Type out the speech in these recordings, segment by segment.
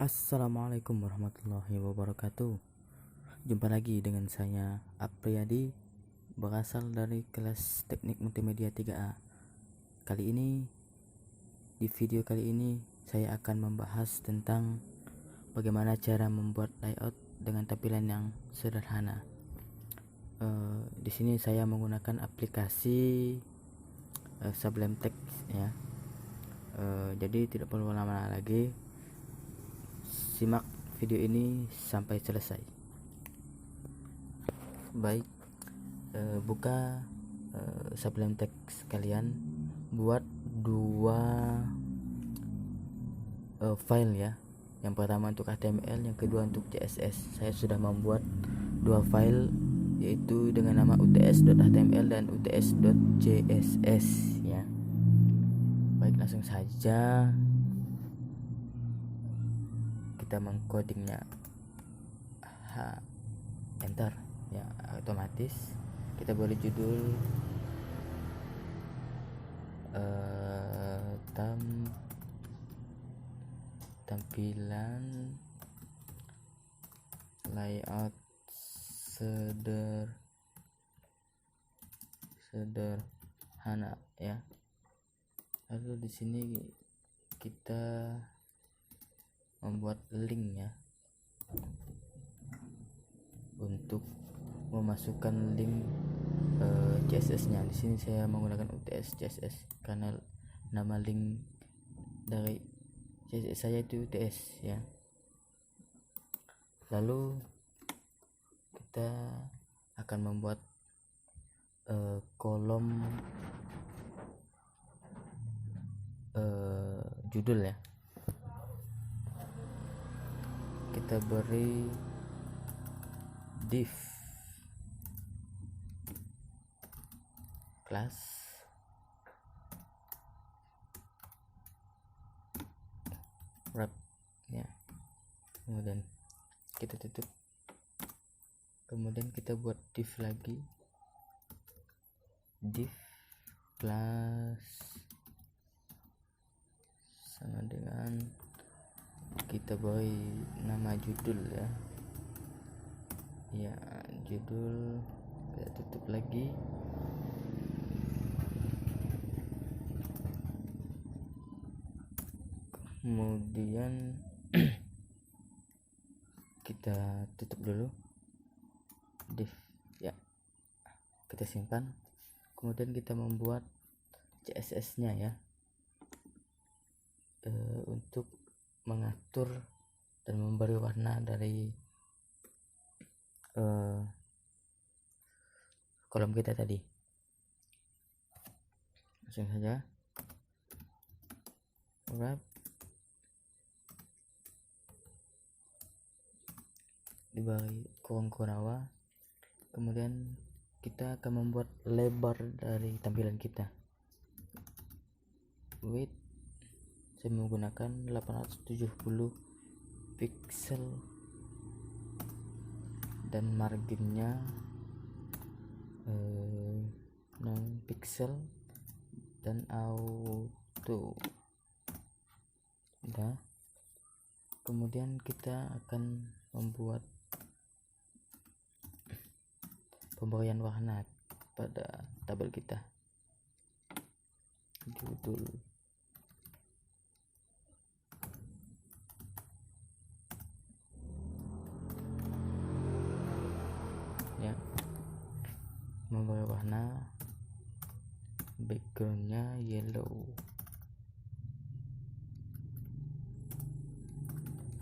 Assalamualaikum warahmatullahi wabarakatuh. Jumpa lagi dengan saya Apriyadi, berasal dari kelas Teknik Multimedia 3A. Di video kali ini saya akan membahas tentang bagaimana cara membuat layout dengan tampilan yang sederhana. Di sini saya menggunakan aplikasi Sublime Text ya. Jadi tidak perlu lama-lama lagi, simak video ini sampai selesai. Baik, buka Sublime Text kalian, buat dua file ya. Yang pertama untuk HTML, yang kedua untuk CSS. Saya sudah membuat dua file, yaitu dengan nama uts.html dan uts.css ya. Baik, langsung saja kita mengcodingnya. Enter ya, otomatis kita beri judul tampilan layout sederhana ya. Lalu di sini kita membuat link ya, untuk memasukkan link CSS-nya. Di sini saya menggunakan UTS CSS karena nama link dari CSS saya itu UTS ya. Lalu kita akan membuat kolom judul ya. Kita beri div class wrap ya, kemudian kita tutup, kemudian kita buat div lagi, div class sama dengan kita beri nama judul ya. Ya, judul kita tutup lagi. Kemudian kita tutup dulu div ya, kita simpan. Kemudian kita membuat CSS-nya ya, untuk mengatur dan memberi warna dari kolom kita tadi. Langsung saja wrap, diberi kurung kunawa. Kemudian kita akan membuat lebar dari tampilan kita. Width saya menggunakan 870 pixel dan marginnya 6 pixel dan auto. Udah. Kemudian kita akan membuat pemberian warna pada tabel kita. Judul ya, memberi warna, backgroundnya yellow,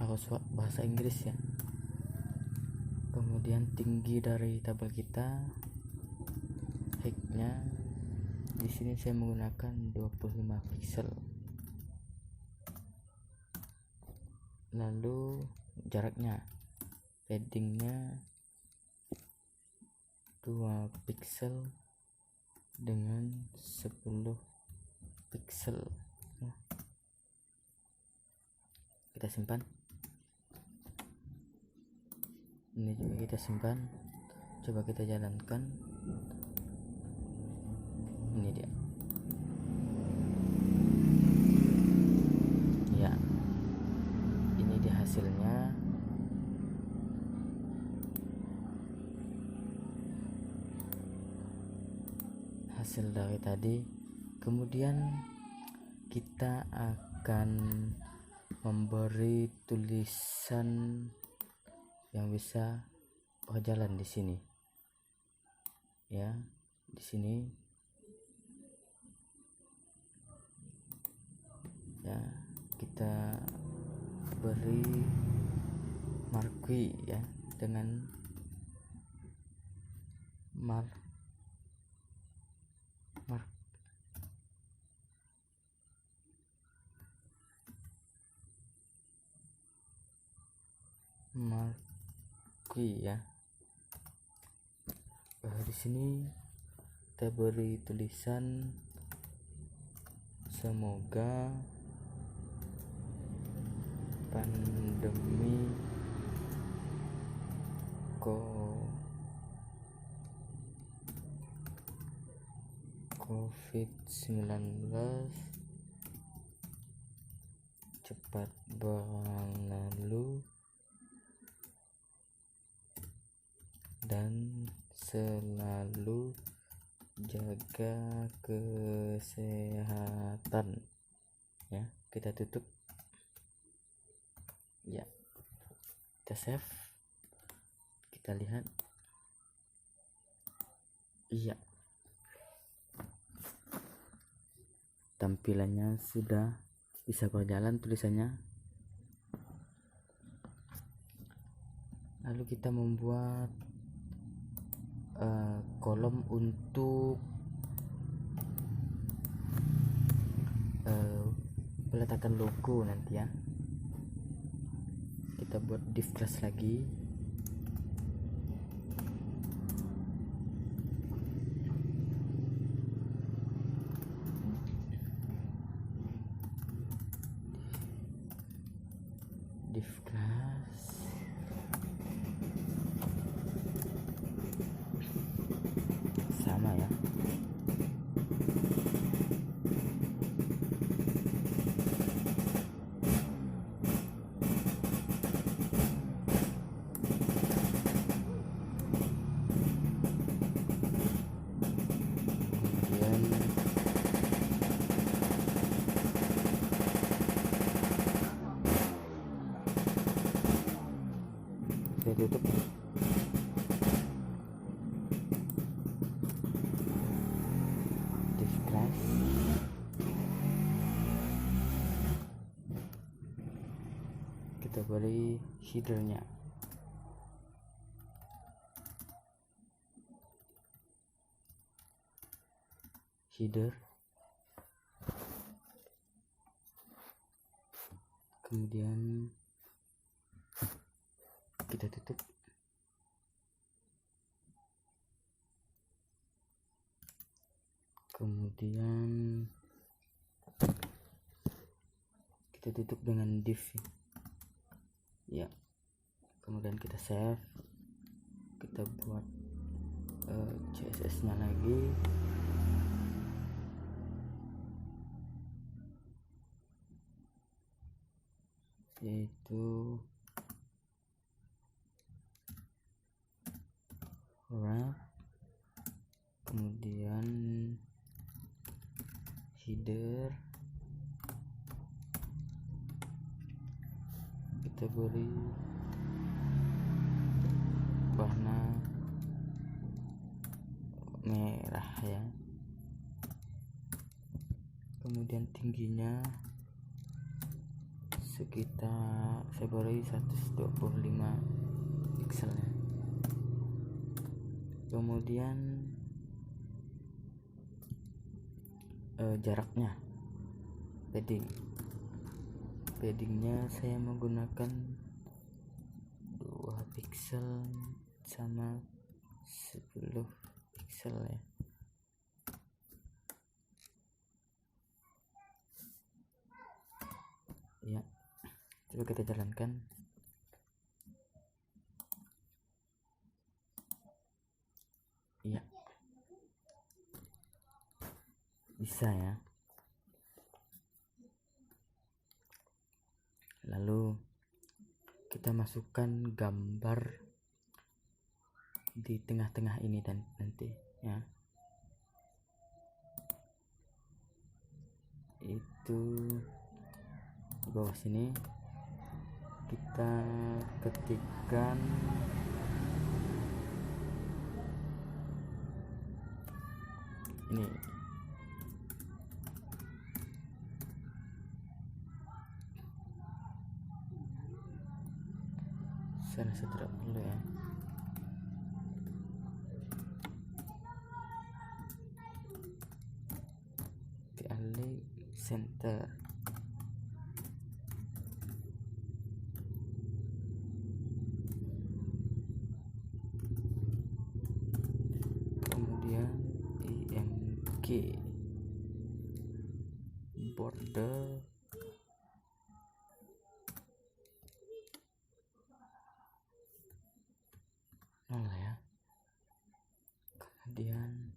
harus bahasa Inggris ya. Kemudian tinggi dari tabel kita, height-nya di sini saya menggunakan 25 pixel. Lalu jaraknya, paddingnya 2 pixel dengan 10 pixel. Kita simpan. Ini juga kita simpan. Coba kita jalankan. Ini dia ya, ini dia hasil hasil dari tadi. Kemudian kita akan memberi tulisan yang bisa berjalan di sini ya, di sini ya, kita beri marquee ya dengan marquee ya. Di sini kita beri tulisan semoga pandemi COVID-19 cepat berlalu dan selalu jaga kesehatan ya. Kita tutup ya, kita save, kita lihat iya, tampilannya sudah bisa berjalan tulisannya. Lalu kita membuat kolom untuk peletakan logo nanti ya. Kita buat div class lagi, div class sama ya. Saya tutup. Div class kita beri headernya. Header, kemudian kita tutup. Kemudian kita tutup dengan div ya. Kemudian kita save, kita buat CSS nya lagi, yaitu wrap, kemudian header, kita beri warna merah ya. Kemudian tingginya sekitar saya beri 125 pixel ya. Kemudian jaraknya, paddingnya saya menggunakan 2 pixel sama 10 pixel ya. Ya, coba kita jalankan. Iya, bisa ya. Lalu kita masukkan gambar di tengah-tengah ini dan nanti ya. yaitu di bawah sini kita ketikkan ini. Saya rasa tidak perlu ya. Dialih center. Kemudian IMG border nol ya. Kemudian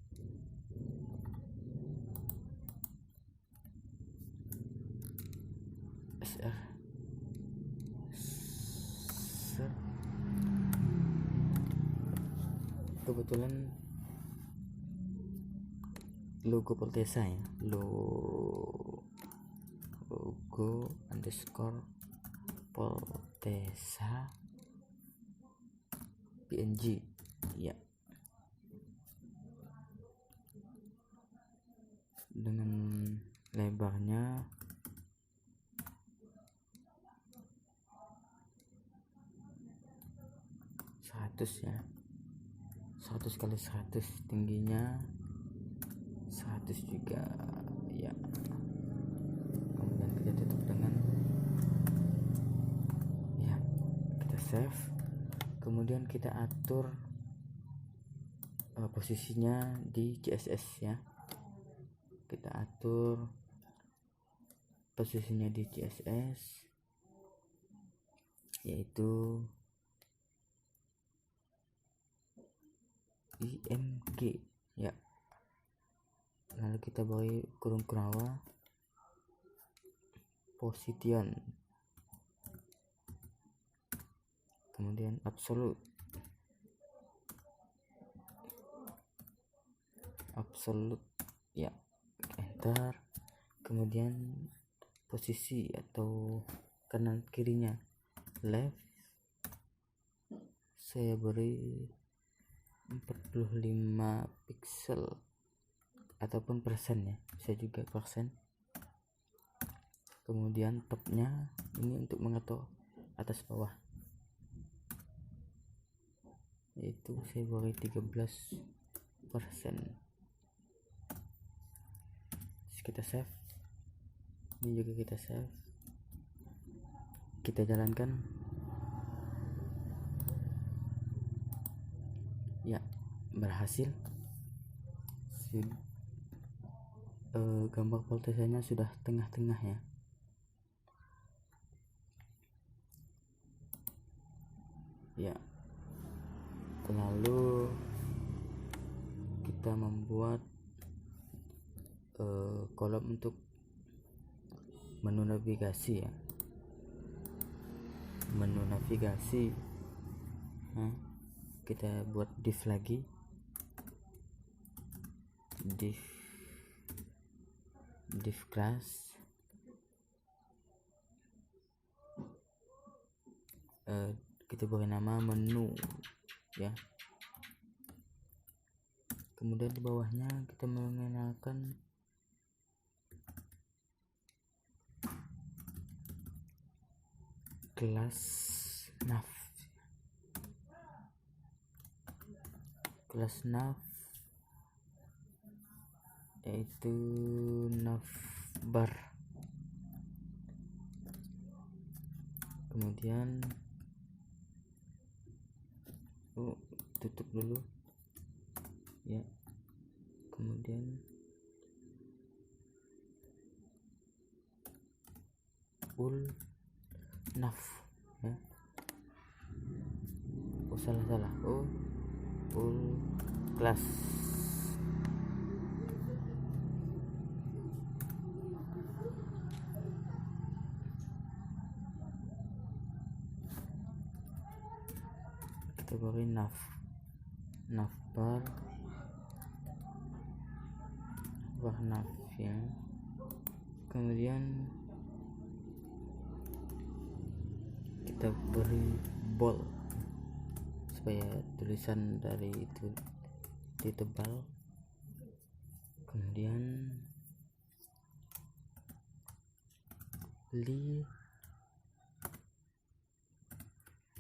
SR kebetulan logo Poltesa ya, logo underscore Poltesa PNG ya, dengan lebarnya 100 ya, 100 kali 100, tingginya 100 juga ya. Kemudian kita tutup dengan ya, kita save. Kemudian kita atur posisinya di CSS ya. Kita atur posisinya di CSS yaitu IMG ya. Lalu kita beri kurung kerawa position, kemudian absolute ya, enter. Kemudian posisi atau kanan kirinya left saya beri 45 pixel ataupun persen ya, bisa juga persen. Kemudian topnya ini untuk mengatur atas bawah, yaitu saya beri 13%. Kita save, ini juga kita save, kita jalankan ya, berhasil. Gambar Poltesanya sudah tengah-tengah ya. Ya, lalu kita membuat kolom untuk menu navigasi ya, menu navigasi. Nah, kita buat div lagi, div class, kita beri nama menu ya. Kemudian di bawahnya kita mengenalkan kelas nav, yaitu navbar. Kemudian tutup dulu ya. Kemudian nav ya. Salah class. Kita beri navbar nav ya. kemudian kita beri bold supaya tulisan dari itu ditebal. Kemudian li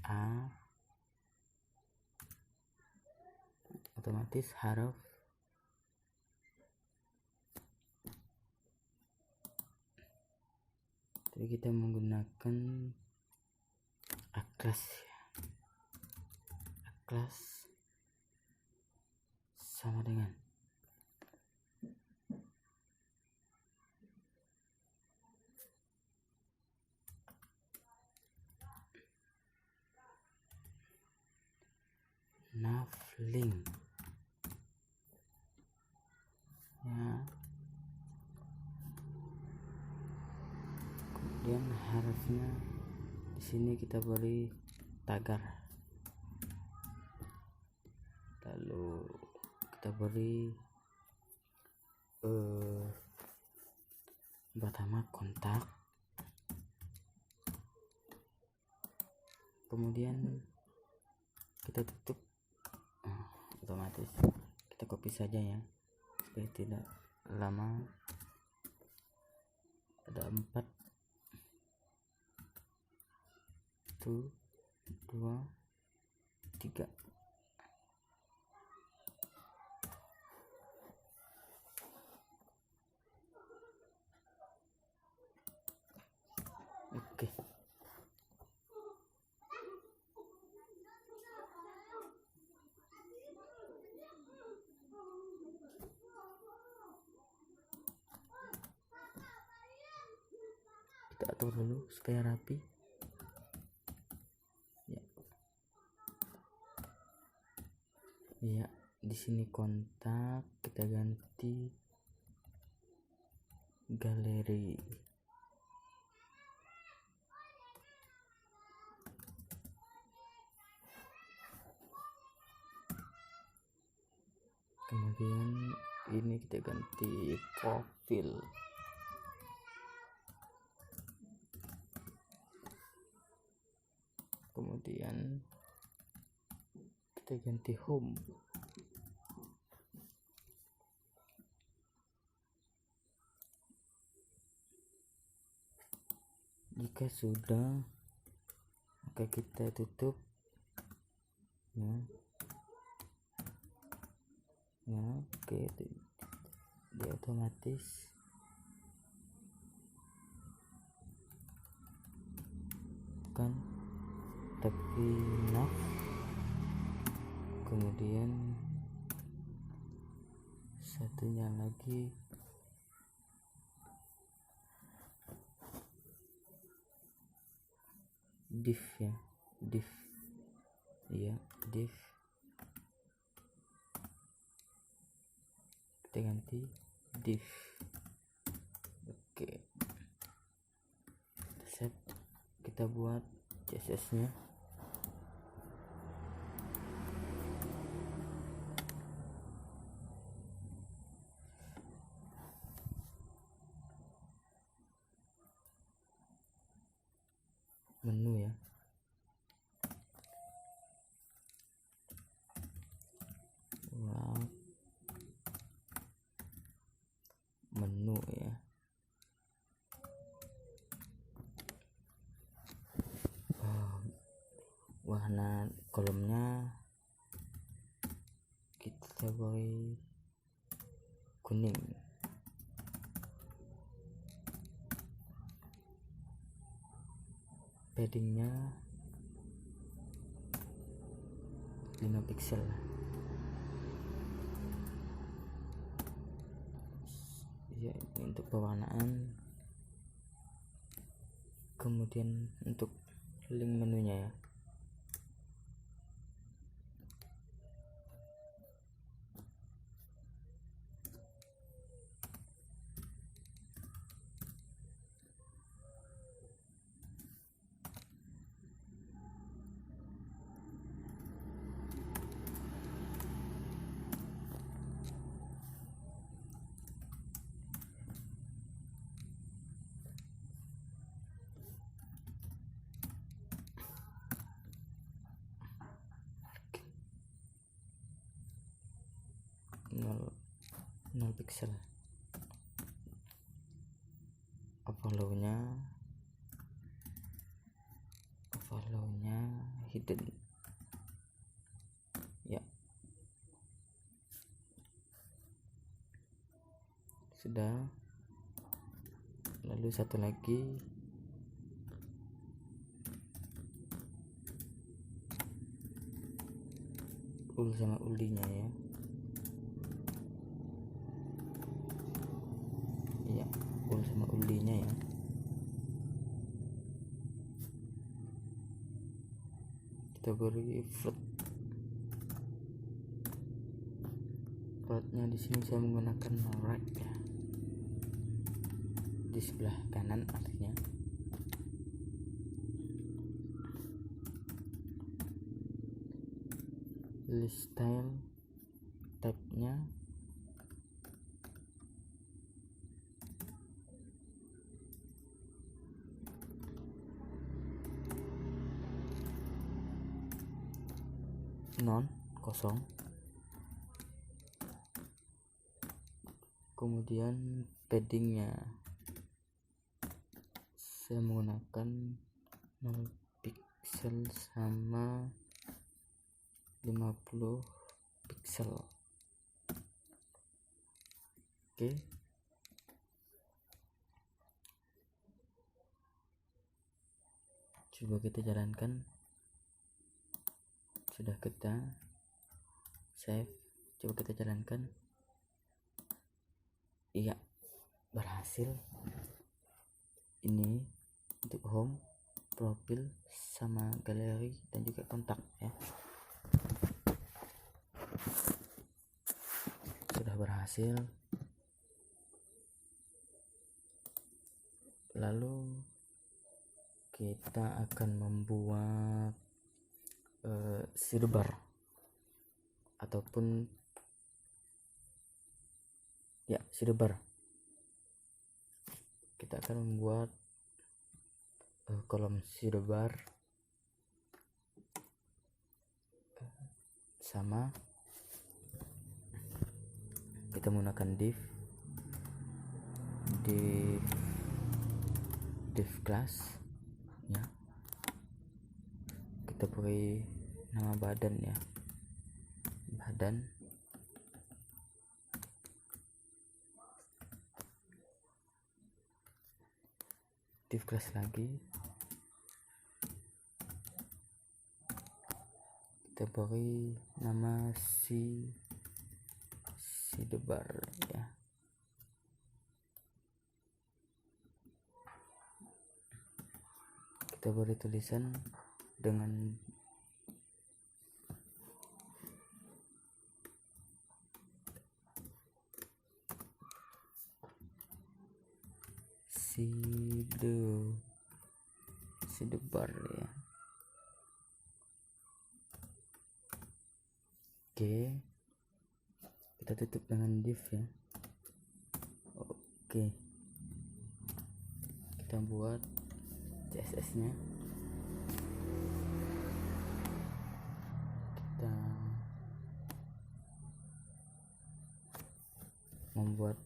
a, otomatis huruf jadi kita menggunakan aklas ya. Aklas sama dengan navlink ya. Kemudian harusnya di sini kita beri tagar, lalu kita beri pertama kontak, kemudian kita tutup. Otomatis kita copy saja ya supaya tidak lama. Ada 4 1 2 3. Oke. Kita atur dulu supaya rapi. Ya, di sini kontak kita ganti galeri. Kemudian ini kita ganti profil. Kemudian kita ganti home. Jika sudah, maka kita tutup ya. Ya, oke, dia otomatis kan, tapi nav, kemudian satunya lagi div ya, div ya, div kita ganti div. Oke, save, kita buat CSS nya. Menu ya, wow, menu ya, warna kolomnya kita beri kuning. Paddingnya 5 pixel ya, ini untuk pewarnaan. Kemudian untuk link menunya ya, 0 pixel. Overlay-nya hidden ya, sudah. Lalu satu lagi ul sama ulinya ya. Iya, ul sama ulinya ya. Kita beri floatnya di sini saya menggunakan right ya, di sebelah kanan artinya. List style tab-nya kosong. Kemudian paddingnya saya menggunakan 0 pixel sama 50 pixel. Oke. Coba kita jalankan. Sudah kita save, coba kita jalankan. Iya, berhasil. Ini untuk home, profil, sama galeri dan juga kontak ya. Sudah berhasil. Lalu kita akan membuat sidebar ataupun ya sidebar. Kita akan membuat kolom sidebar sama kita menggunakan div class ya. Kita beri nama badan ya, badan. Div class lagi, kita beri nama sidebar ya. Kita beri tulisan dengan sidebar ya. Oke, kita tutup dengan div ya. Oke, kita buat CSS nya. Kita membuat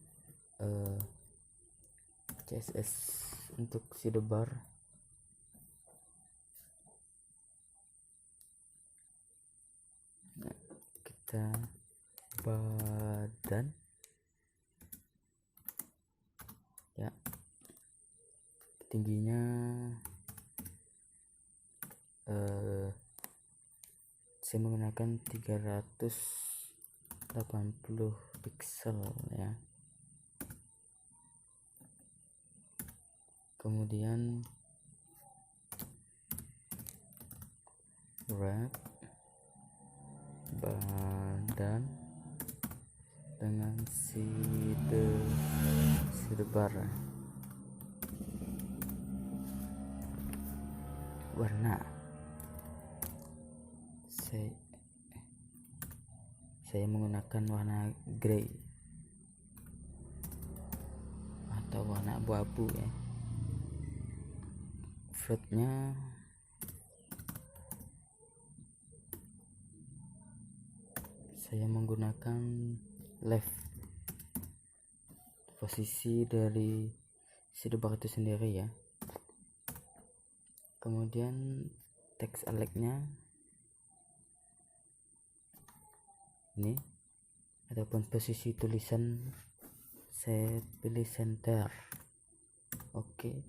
CSS untuk sidebar. Nah, kita badan ya, tingginya saya menggunakan 380 pixel ya. Kemudian wrap badan dengan sidebar. Warna saya menggunakan warna grey atau warna abu-abu ya. Floatnya saya menggunakan left posisi dari sidebar itu sendiri ya. Kemudian teks alegnya ini, ataupun posisi tulisan saya pilih center. Oke.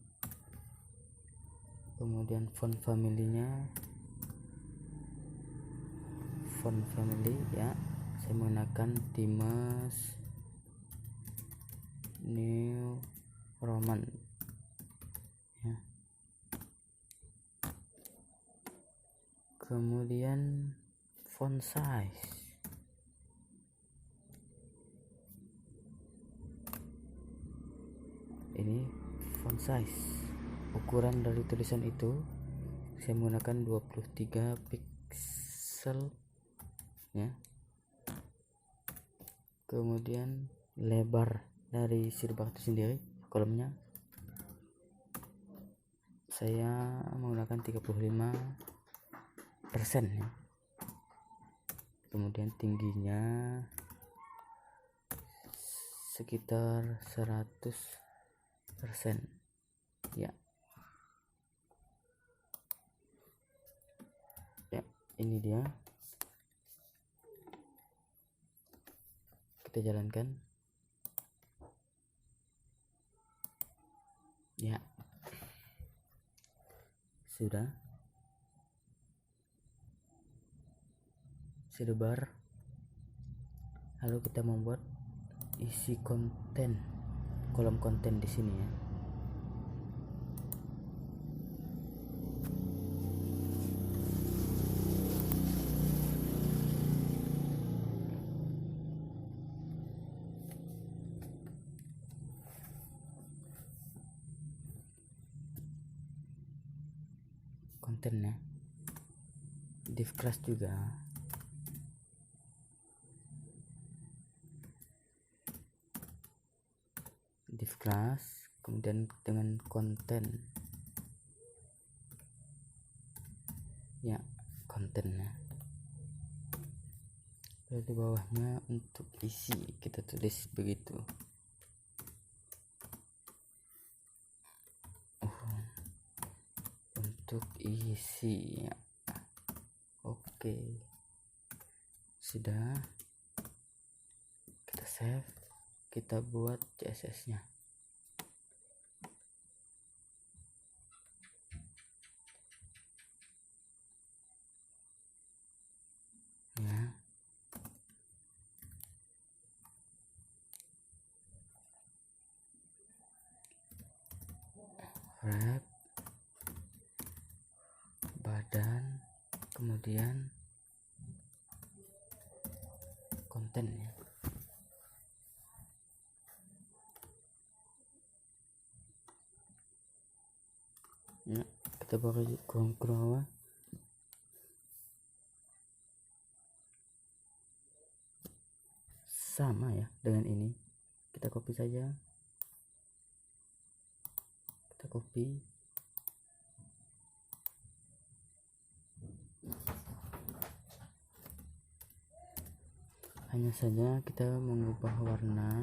Kemudian font family-nya font family ya, saya menggunakan Times New Roman ya. Kemudian font size ini, font size ukuran dari tulisan itu saya menggunakan 23 pixel ya. Kemudian lebar dari sidebar itu sendiri, kolomnya saya menggunakan 35% ya. Kemudian tingginya sekitar 100% ya. Ya, ini dia. Kita jalankan ya. Sudah sidebar. Lalu kita membuat isi konten, kolom konten di sini ya. Kontennya div class juga, div class, kemudian dengan konten ya, kontennya. Lalu di bawahnya untuk isi kita tulis begitu. Untuk isi ya. Oke, sudah, kita save, kita buat CSS nya ya. Wrap, badan, kemudian kontennya. Ya, kita pakai kurang bawah. Sama ya dengan ini. Kita copy saja. Kita copy. Hanya saja kita mengubah warna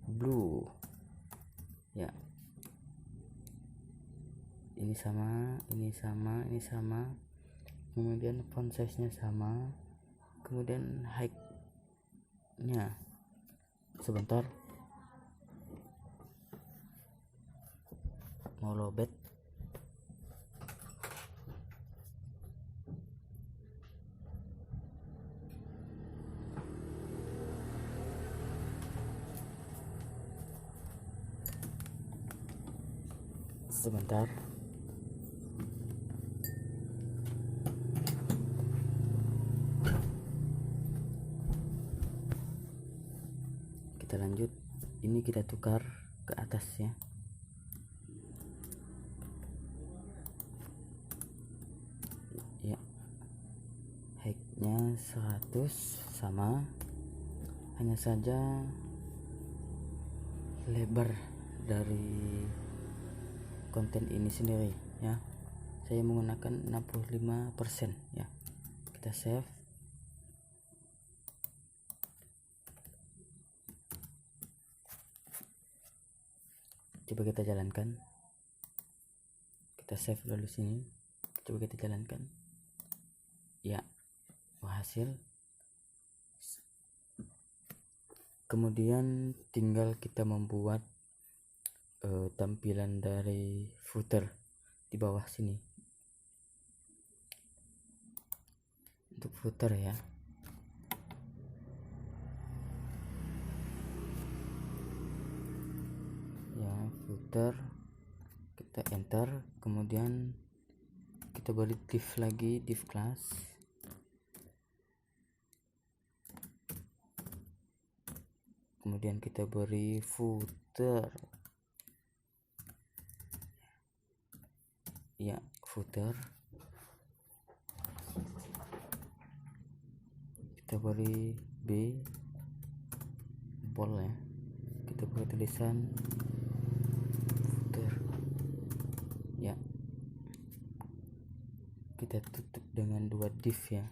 blue ya. Ini sama, ini sama, ini sama. Kemudian font size nya sama. Kemudian height nya, sebentar, mau lobet. Sebentar. Kita lanjut. Ini kita tukar ke atas ya. Ya. Height-nya 100 sama. Hanya saja lebar dari konten ini sendiri ya, saya menggunakan 65% ya. Kita save. Coba kita jalankan, kita save dulu sini, coba kita jalankan. Ya, berhasil. Kemudian tinggal kita membuat tampilan dari footer di bawah sini. Untuk footer ya, footer kita enter, kemudian kita beri div lagi, div class, kemudian kita beri footer ya, footer kita beri b bold ya, kita beri tulisan footer ya, kita tutup dengan 2 div ya.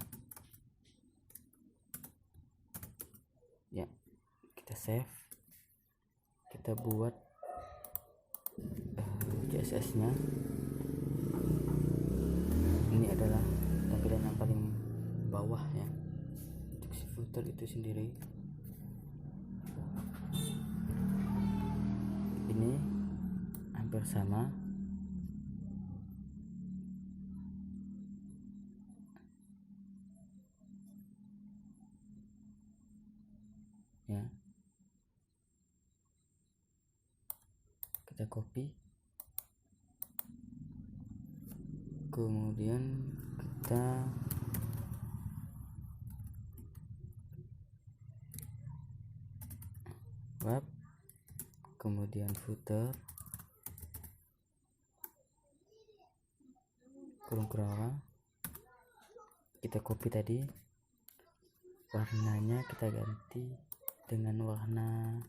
Kita save, kita buat CSS nya. Ini adalah tampilan yang paling bawah ya untuk si footer itu sendiri. Ini hampir sama ya. Kita copy, kemudian kita web, kemudian footer, kurung kerawa, kita copy tadi, warnanya kita ganti dengan warna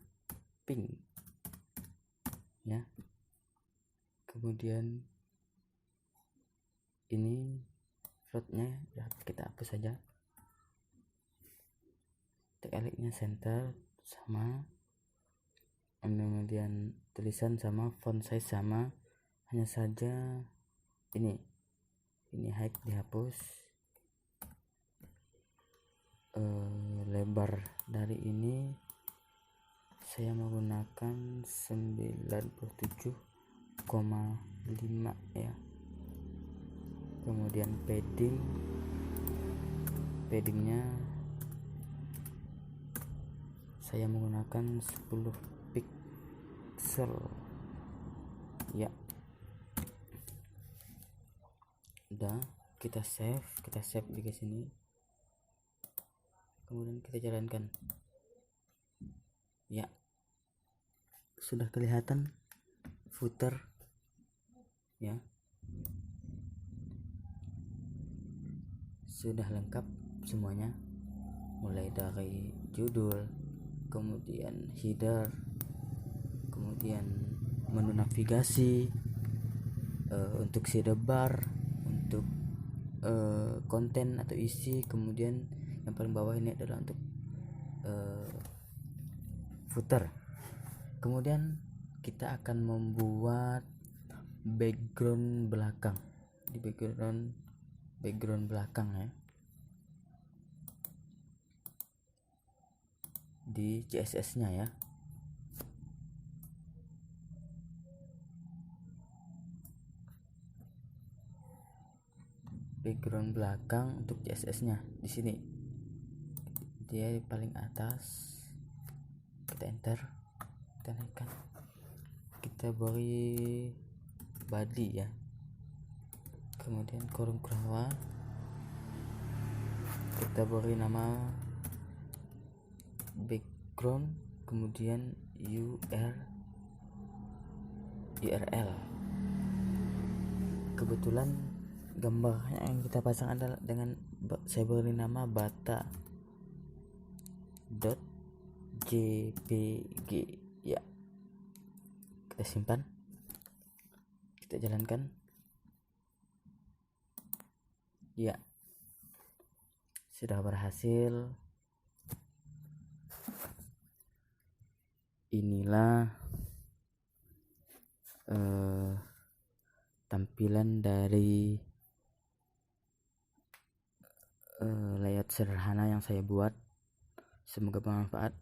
pink ya. Kemudian ini floatnya ya, kita hapus saja. Tekalnya center sama, kemudian tulisan sama, font size sama, hanya saja ini height dihapus. Lebar dari ini saya menggunakan 97,5 ya. Kemudian paddingnya saya menggunakan 10 pixel ya. Udah, kita save di sini, kemudian kita jalankan ya. Sudah kelihatan footer ya, sudah lengkap semuanya, mulai dari judul, kemudian header, kemudian menu navigasi, untuk sidebar, untuk konten atau isi, kemudian yang paling bawah ini adalah untuk footer. Kemudian kita akan membuat background belakang, di background belakang ya, di CSS nya ya. Background belakang untuk CSS nya di sini, dia di paling atas. Kita enter, kita naikkan, kita beri body ya, kemudian kurung kerawa, kita beri nama background, kemudian URL. Kebetulan gambarnya yang kita pasang adalah dengan saya beri nama bata.jpg ya. Kita simpan, kita jalankan ya. Sudah berhasil. Inilah tampilan dari layout sederhana yang saya buat. Semoga bermanfaat.